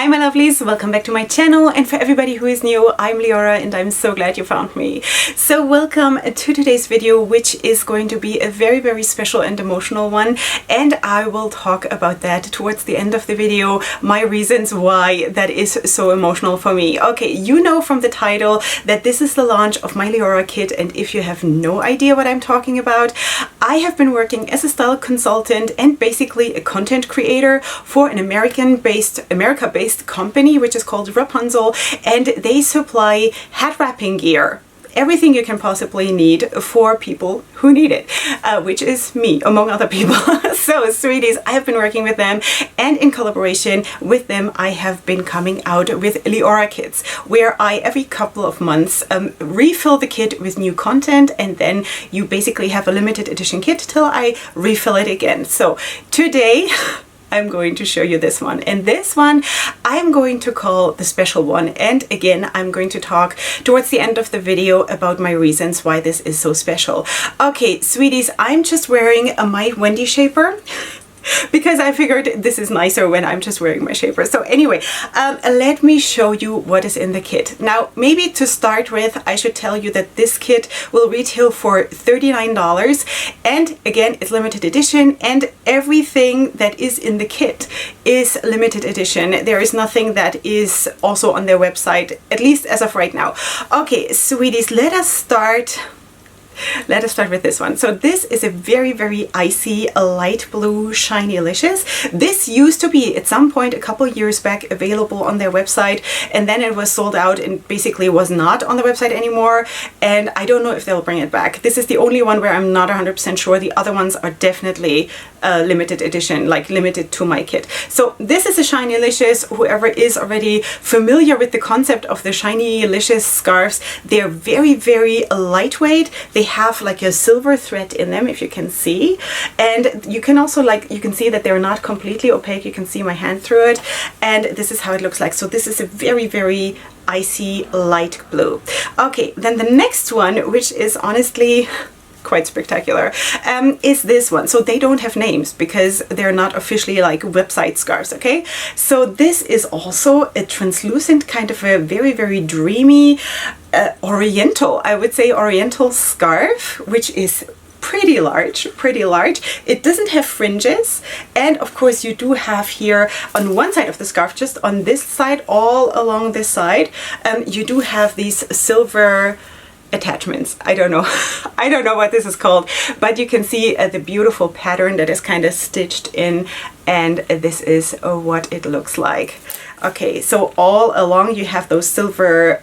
Hi my lovelies, welcome back to my channel, and for everybody who is new, I'm Leorah and I'm so glad you found me. So welcome to today's video, which is going to be a very special and emotional one, and I will talk about that towards the end of the video, my reasons why that is so emotional for me. Okay, you know from the title that this is the launch of my Leorah Kit, and if you have no idea what I'm talking about, I have been working as a style consultant and basically a content creator for an America-based company which is called Wrapunzel, and they supply hat wrapping gear. Everything you can possibly need for people who need it, which is me, among other people. So, sweeties, I have been working with them, and in collaboration with them, I have been coming out with Leorah Kits, where I, every couple of months, refill the kit with new content, and then you basically have a limited edition kit till I refill it again. So, today, I'm going to show you this one, and this one I'm going to call the special one, and again I'm going to talk towards the end of the video about my reasons why this is so special. Okay, sweeties, I'm just wearing a My Wendy shaper because I figured this is nicer when I'm just wearing my shaper. So anyway, let me show you what is in the kit. Now, maybe to start with, I should tell you that this kit will retail for $39, and again, it's limited edition, and everything that is in the kit is limited edition. There is nothing that is also on their website, at least as of right now. Okay, sweeties, let us start with this one. So this is a very icy, a light blue, shiny-licious. This used to be at some point a couple years back available on their website, and then it was sold out and basically was not on the website anymore, and I don't know if they'll bring it back. This is the only one where I'm not 100% sure. The other ones are definitely limited edition, like limited to my kit. So this is a shiny-licious. Whoever is already familiar with the concept of the shiny-licious scarves, they're very lightweight. They have like a silver thread in them, if you can see, and you can also, like, you can see that they're not completely opaque. You can see my hand through it, and this is how it looks like. So this is a very icy light blue. Okay, then the next one, which is honestly quite spectacular, is this one. So they don't have names because they're not officially like website scarves, okay? So this is also a translucent, kind of a very dreamy, oriental, I would say oriental scarf, which is pretty large. It doesn't have fringes, and of course you do have here on one side of the scarf, just on this side, all along this side, you do have these silver attachments. I don't know what this is called, but you can see the beautiful pattern that is kind of stitched in, and this is what it looks like. Okay, so all along you have those silver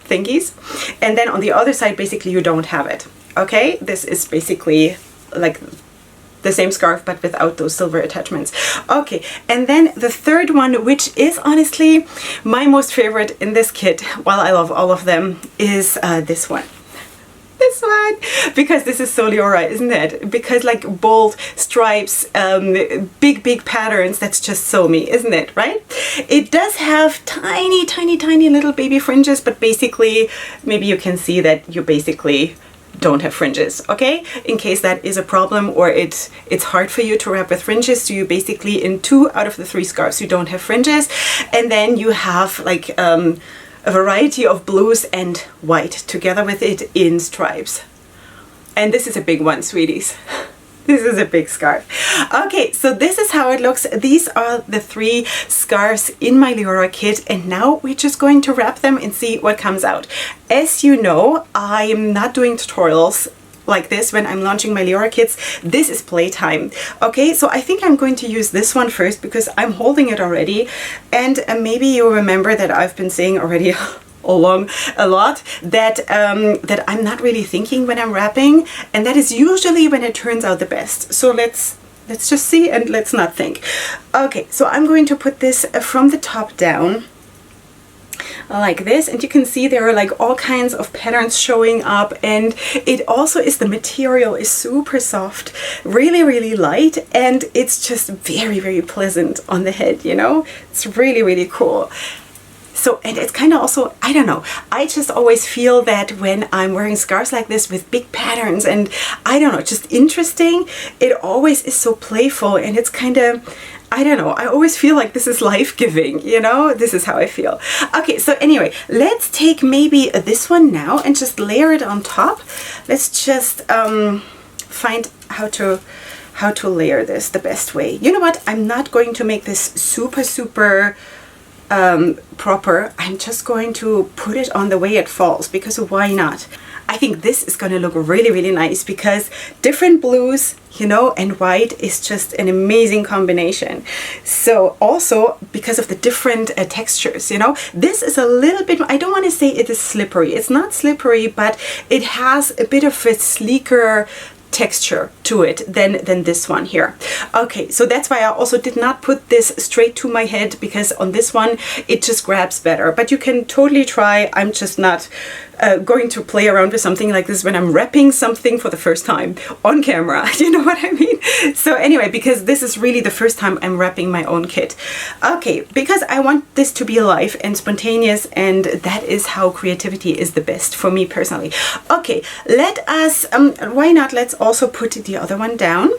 thingies, and then on the other side basically you don't have it. Okay, this is basically like the same scarf but without those silver attachments. Okay, and then the third one, which is honestly my most favorite in this kit, while I love all of them, is this one. This one, because this is so Leorah, isn't it? Because like bold stripes, big patterns, that's just so me, isn't it? Right? It does have tiny little baby fringes, but basically maybe you can see that you basically don't have fringes, okay? In case that is a problem, or it's hard for you to wrap with fringes, so you basically, in 2 out of the 3 scarves, you don't have fringes, and then you have like a variety of blues and white together with it in stripes. And this is a big one, sweeties. This is a big scarf. Okay, so this is how it looks. These are the 3 scarves in my Leorah kit, and now we're just going to wrap them and see what comes out. As you know, I'm not doing tutorials like this when I'm launching my Leorah kits. This is playtime. Okay, so I think I'm going to use this one first because I'm holding it already, and maybe you remember that I've been saying already a lot that that I'm not really thinking when I'm wrapping, and that is usually when it turns out the best. So let's just see, and let's not think. Okay, so I'm going to put this from the top down like this, and you can see there are like all kinds of patterns showing up, and it also is, the material is super soft, really light, and it's just very pleasant on the head, you know? It's really cool. So, and it's kind of also, I don't know, I just always feel that when I'm wearing scarves like this with big patterns and, I don't know, just interesting, it always is so playful, and it's kind of, I don't know, I always feel like this is life-giving, you know? This is how I feel. Okay, so anyway, let's take maybe this one now and just layer it on top. Let's just find how to layer this the best way. You know what? I'm not going to make this super proper. I'm just going to put it on the way it falls, because why not? I think this is going to look really nice, because different blues, you know, and white is just an amazing combination. So also because of the different textures, you know, this is a little bit, I don't want to say it is slippery. It's not slippery, but it has a bit of a sleeker texture to it than this one here. Okay, so that's why I also did not put this straight to my head, because on this one it just grabs better. But you can totally try. I'm just not going to play around with something like this when I'm wrapping something for the first time on camera. You know what I mean? So anyway, because this is really the first time I'm wrapping my own kit. Okay, because I want this to be alive and spontaneous, and that is how creativity is the best for me personally. Okay, let us, why not, let's also put the other one down.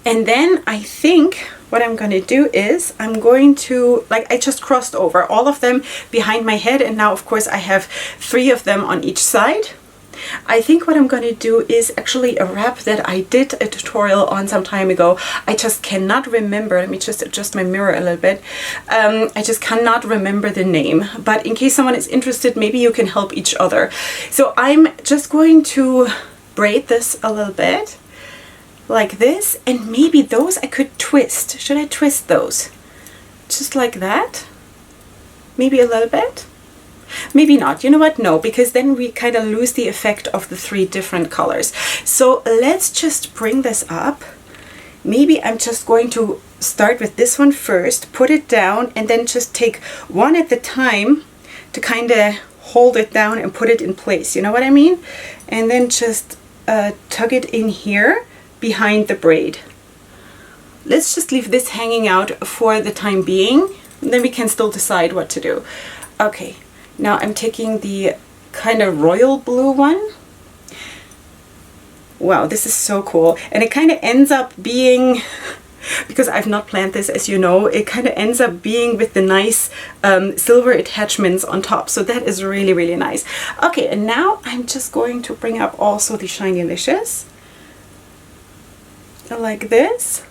And then I think what I'm going to do is I'm going to, like, I just crossed over all of them behind my head, and now of course I have 3 of them on each side. I think what I'm going to do is actually a wrap that I did a tutorial on some time ago. I just cannot remember. Let me just adjust my mirror a little bit. I just cannot remember the name, but in case someone is interested, maybe you can help each other. So I'm just going to braid this a little bit like this, and maybe those I could twist. Should I twist those? Just like that? Maybe a little bit? Maybe not. You know what? No, because then we kind of lose the effect of the 3 different colors. So let's just bring this up. Maybe I'm just going to start with this one first, put it down, and then just take one at a time to kind of hold it down and put it in place. You know what I mean? And then just tug it in here behind the braid. Let's just leave this hanging out for the time being, and then we can still decide what to do. Okay, now I'm taking the kind of royal blue one. Wow, this is so cool. And it kind of ends up being, because I've not planned this, as you know, it kind of ends up being with the nice silver attachments on top. So that is really nice. Okay, and now I'm just going to bring up also the Shinylicious, like this.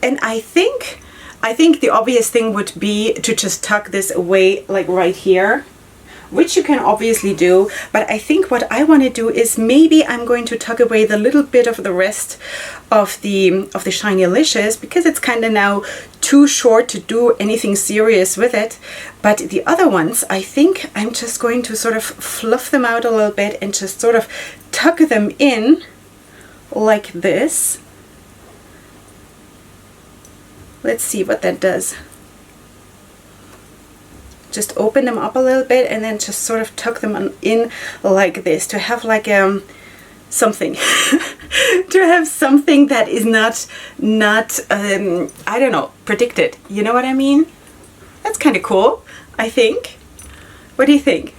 And I think the obvious thing would be to just tuck this away, like right here, which you can obviously do. But I think what I want to do is maybe I'm going to tuck away the little bit of the rest of the Shinylicious, because it's kind of now too short to do anything serious with it. But the other ones, I think I'm just going to sort of fluff them out a little bit and just sort of tuck them in like this. Let's see what that does. Just open them up a little bit and then just sort of tuck them in like this, to have like something to have something that is not I don't know, predicted. You know what I mean? That's kind of cool, I think. What do you think?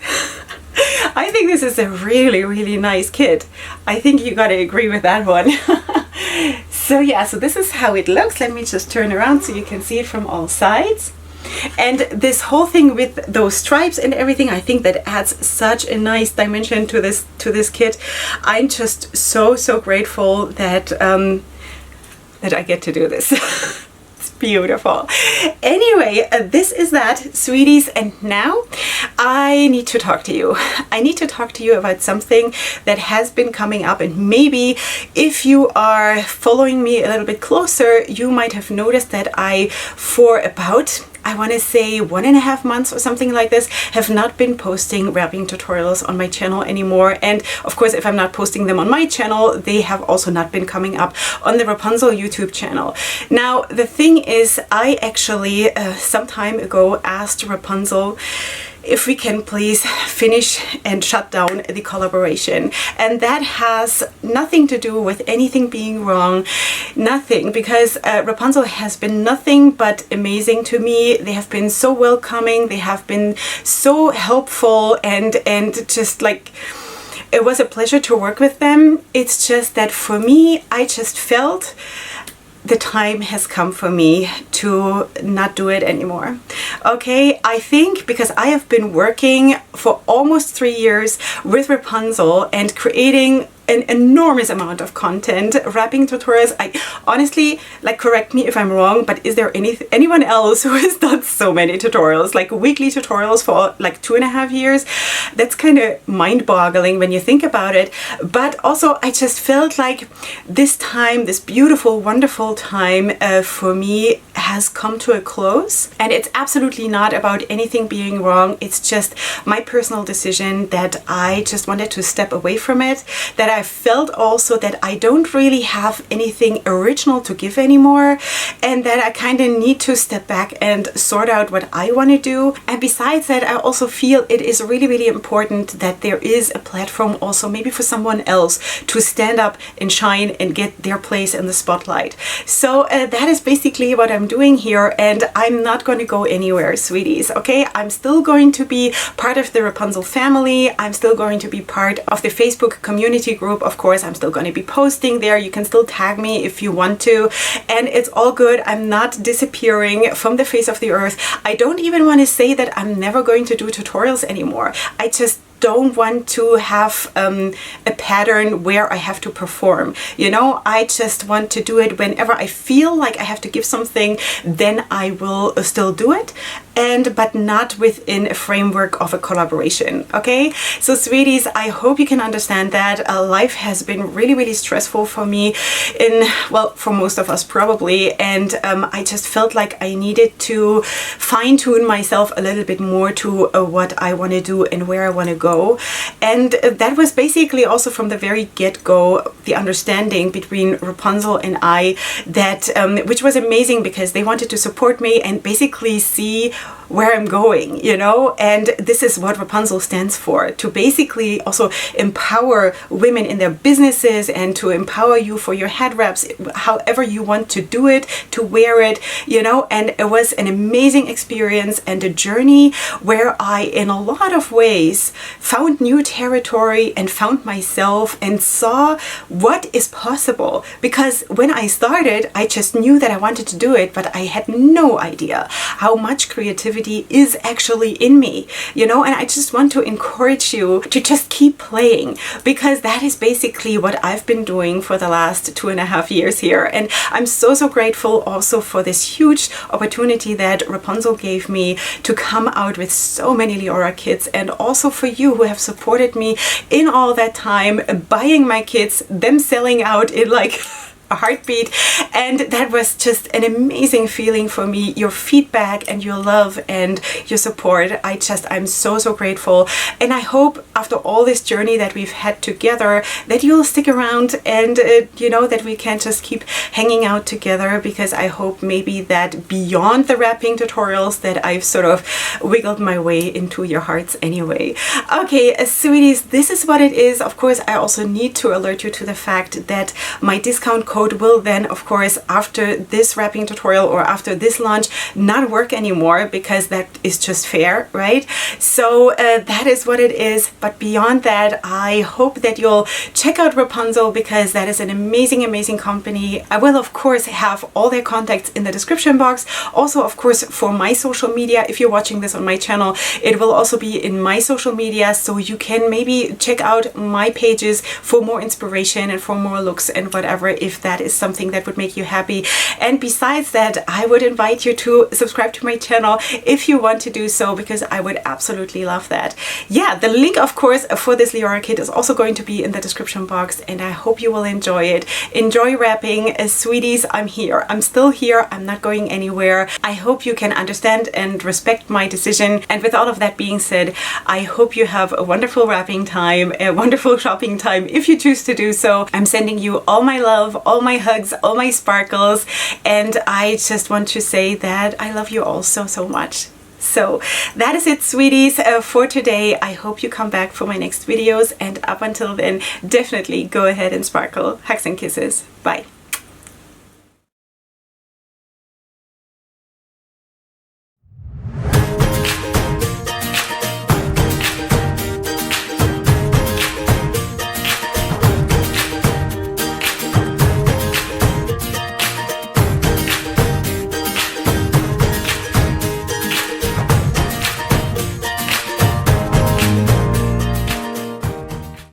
I think this is a really nice kit. I think you gotta agree with that one. So yeah, so this is how it looks. Let me just turn around so you can see it from all sides. And this whole thing with those stripes and everything, I think that adds such a nice dimension to this kit. I'm just so grateful that that I get to do this. It's beautiful. Anyway, this is that, sweeties, and now I need to talk to you. I need to talk to you about something that has been coming up, and maybe if you are following me a little bit closer, you might have noticed that I, for about, I want to say 1.5 months or something like this, have not been posting wrapping tutorials on my channel anymore. And of course, if I'm not posting them on my channel, they have also not been coming up on the Wrapunzel YouTube channel. Now, the thing is, I actually some time ago asked Wrapunzel if we can please finish and shut down the collaboration. And that has nothing to do with anything being wrong, nothing, because Wrapunzel has been nothing but amazing to me. They have been so welcoming, they have been so helpful, and just like, it was a pleasure to work with them. It's just that for me, I just felt the time has come for me to not do it anymore. Okay, I think because I have been working for almost 3 years with Wrapunzel and creating an enormous amount of content, wrapping tutorials. I honestly, like, correct me if I'm wrong, but is there anyone else who has done so many tutorials, like weekly tutorials for like 2.5 years? That's kind of mind-boggling when you think about it. But also I just felt like this time, this beautiful, wonderful time for me has come to a close. And it's absolutely not about anything being wrong. It's just my personal decision that I just wanted to step away from it, that I felt also that I don't really have anything original to give anymore, and that I kind of need to step back and sort out what I want to do. And besides that, I also feel it is really, really important that there is a platform also maybe for someone else to stand up and shine and get their place in the spotlight. So that is basically what I'm doing here, and I'm not going to go anywhere, sweeties. Okay, I'm still going to be part of the Wrapunzel family. I'm still going to be part of the Facebook community group. Of course, I'm still going to be posting there. You can still tag me if you want to, and it's all good. I'm not disappearing from the face of the earth. I don't even want to say that I'm never going to do tutorials anymore. I just don't want to have a pattern where I have to perform. You know, I just want to do it whenever I feel like I have to give something, then I will still do it, but not within a framework of a collaboration. Okay, so sweeties, I hope you can understand that life has been really, really stressful for me, well, for most of us probably, and I just felt like I needed to fine-tune myself a little bit more to what I want to do and where I want to go. And that was basically also from the very get-go the understanding between Wrapunzel and I, that which was amazing because they wanted to support me and basically see where I'm going, you know, and this is what Wrapunzel stands for, to basically also empower women in their businesses and to empower you for your head wraps, however you want to do it, to wear it, you know. And it was an amazing experience and a journey where I, in a lot of ways, found new territory and found myself and saw what is possible. Because when I started, I just knew that I wanted to do it, but I had no idea how much creativity is actually in me, you know. And I just want to encourage you to just keep playing, because that is basically what I've been doing for the last 2.5 years here. And I'm so, so grateful also for this huge opportunity that Wrapunzel gave me to come out with so many Leorah kits, and also for you who have supported me in all that time, buying my kits, them selling out in like a heartbeat. And that was just an amazing feeling for me. Your feedback and your love and your support, I'm so, so grateful. And I hope after all this journey that we've had together that you'll stick around and you know, that we can just keep hanging out together, because I hope maybe that beyond the wrapping tutorials that I've sort of wiggled my way into your hearts anyway. Okay, sweeties, this is what it is. Of course, I also need to alert you to the fact that my discount code will then, of course, after this wrapping tutorial or after this launch, not work anymore, because that is just fair, right? So that is what it is. But beyond that, I hope that you'll check out Wrapunzel, because that is an amazing, amazing company. I will, of course, have all their contacts in the description box. Also, of course, for my social media, if you're watching this on my channel, it will also be in my social media, so you can maybe check out my pages for more inspiration and for more looks and whatever, if that is something that would make you happy. And besides that, I would invite you to subscribe to my channel if you want to do so, because I would absolutely love that. Yeah, the link, of course, for this Leorah kit is also going to be in the description box, and I hope you will enjoy it. Enjoy wrapping, sweeties. I'm here. I'm still here. I'm not going anywhere. I hope you can understand and respect my decision. And with all of that being said, I hope you have a wonderful wrapping time, a wonderful shopping time if you choose to do so. I'm sending you all my love, all my hugs, all my sparkles, and I just want to say that I love you all so, so much. So that is it, sweeties, for today. I hope you come back for my next videos, and up until then, definitely go ahead and sparkle. Hugs and kisses. Bye.